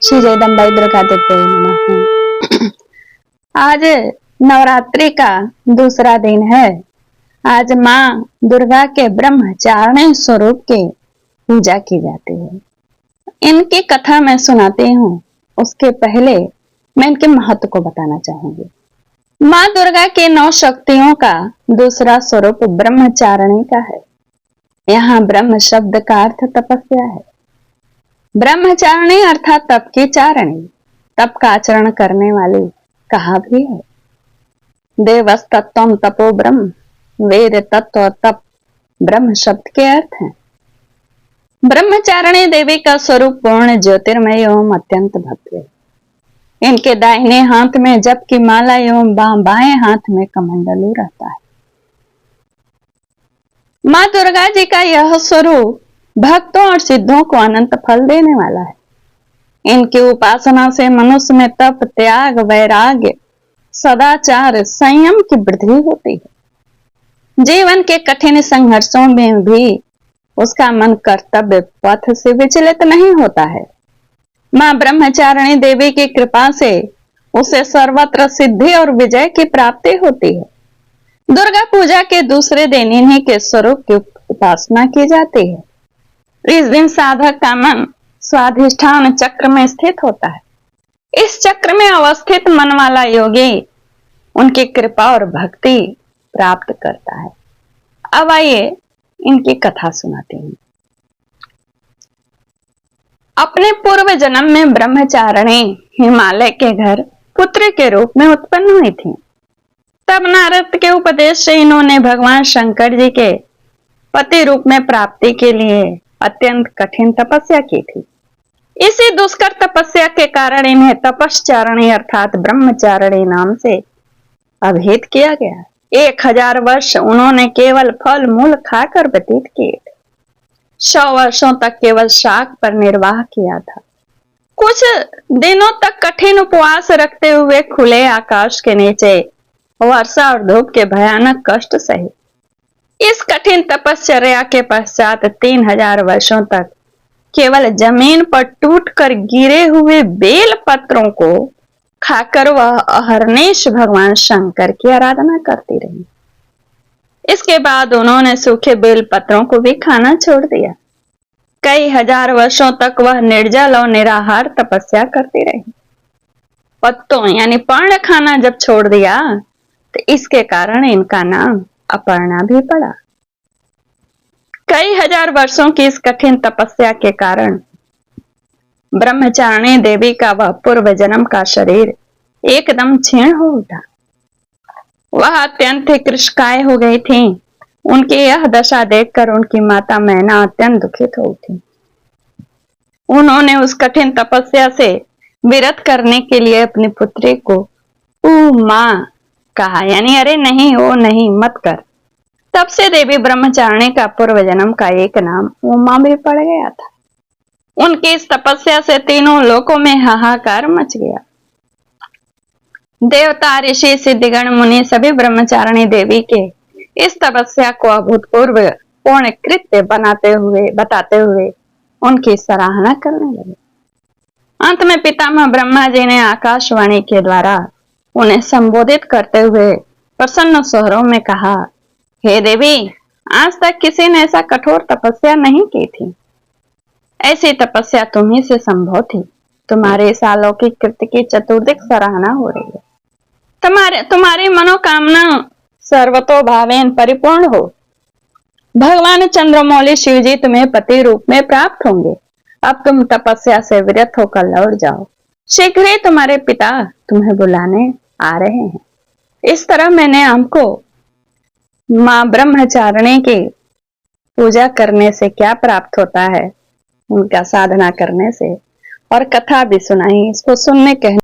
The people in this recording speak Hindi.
श्री जगदम्बाई दुर्गा देवी नमः। आज नवरात्रि का दूसरा दिन है। आज माँ दुर्गा के ब्रह्मचारिणी स्वरूप के पूजा की जाती है। इनकी कथा मैं सुनाती हूँ, उसके पहले मैं इनके महत्व को बताना चाहूंगी। माँ दुर्गा के 9 शक्तियों का दूसरा स्वरूप ब्रह्मचारिणी का है। यहाँ ब्रह्म शब्द का अर्थ तपस्या है। ब्रह्मचारिणी अर्थात तप की चारणी, तप का आचरण करने वाली कहा भी है। देवस्तत्वम तपो ब्रह्म, वेद तत्व और तप ब्रह्म शब्द के अर्थ हैं। ब्रह्मचारिणी देवी का स्वरूप पूर्ण ज्योतिर्मय एवं अत्यंत भव्य है। इनके दाहिने हाथ में जप की माला एवं बाएं हाथ में कमंडलू रहता है। माँ दुर्गा जी का यह स्वरूप भक्तों और सिद्धों को अनंत फल देने वाला है। इनकी उपासना से मनुष्य में तप, त्याग, वैराग्य, सदाचार, संयम की वृद्धि होती है। जीवन के कठिन संघर्षों में भी उसका मन कर्तव्य पथ से विचलित नहीं होता है। मां ब्रह्मचारिणी देवी की कृपा से उसे सर्वत्र सिद्धि और विजय की प्राप्ति होती है। दुर्गा पूजा के दूसरे दिन इन्हीं के स्वरूप की उपासना की जाती है। इस दिन साधक का मन स्वाधिष्ठान चक्र में स्थित होता है। इस चक्र में अवस्थित मन वाला योगी उनकी कृपा और भक्ति प्राप्त करता है। अब आइए इनकी कथा सुनाती हूँ। अपने पूर्व जन्म में ब्रह्मचारिणी हिमालय के घर पुत्र के रूप में उत्पन्न हुई थी। तब नारद के उपदेश से इन्होंने भगवान शंकर जी के पति रूप में प्राप्ति के लिए अत्यंत कठिन तपस्या की थी। इसी दुष्कर तपस्या के कारण इन्हें तपश्चारिणी अर्थात ब्रह्मचारिणी नाम से अभिहित किया गया। 1000 वर्ष उन्होंने केवल फल मूल खाकर व्यतीत किए थे। 100 वर्षों तक केवल शाक पर निर्वाह किया था। कुछ दिनों तक कठिन उपवास रखते हुए खुले आकाश के नीचे वर्षा और धूप के भयानक कष्ट सहे। इस कठिन तपश्चर्या के पश्चात 3000 वर्षों तक केवल जमीन पर टूटकर गिरे हुए बेल पत्रों को खाकर वह अहर्निश भगवान शंकर की आराधना करती रही। इसके बाद उन्होंने सूखे बेल पत्रों को भी खाना छोड़ दिया। कई हजार वर्षों तक वह निर्जल और निराहार तपस्या करती रही। पत्तों यानी पर्ण खाना जब छोड़ दिया तो इसके कारण इनका नाम अपर्णा भी पड़ा। कई हजार वर्षों की इस कठिन तपस्या के कारण ब्रह्मचारिणी देवी का वह पूर्व जन्म का शरीर एकदम क्षीण हो उठा। वह अत्यंत कृशकाय हो गई थी। उनकी यह दशा देखकर उनकी माता मैना अत्यंत दुखित हो उठी। उन्होंने उस कठिन तपस्या से विरत करने के लिए अपनी पुत्री को मां कहा, यानी अरे नहीं, वो नहीं, मत कर। तब से देवी ब्रह्मचारिणी का पूर्व जन्म का एक नाम उमा भी पड़ गया था। उनकी इस तपस्या से तीनों लोकों में हाहाकार मच गया। देवता, ऋषि, सिद्धिगण, मुनि सभी ब्रह्मचारिणी देवी के इस तपस्या को अभूतपूर्व पूर्ण कृत्य बताते हुए उनकी सराहना करने लगे। अंत में पितामह ब्रह्मा जी ने आकाशवाणी के द्वारा उन्हें संबोधित करते हुए प्रसन्न स्वरों में कहा, हे देवी, आज तक किसी ने ऐसा कठोर तपस्या नहीं की थी। ऐसी तपस्या तुम्ही से संभव थी। तुम्हारे इस अलौकिक कृत्य की चतुर्दिक सराहना हो रही है। तुम्हारी मनोकामना सर्वतोभावेन परिपूर्ण हो। भगवान चंद्रमौली शिव जी तुम्हें पति रूप में प्राप्त होंगे। अब तुम तपस्या से विरत होकर लौट जाओ। शीघ्र ही तुम्हारे पिता तुम्हें बुलाने आ रहे हैं। इस तरह मैंने हमको मां ब्रह्मचारिणी की पूजा करने से क्या प्राप्त होता है, उनका साधना करने से, और कथा भी सुनाई। इसको सुनने कहने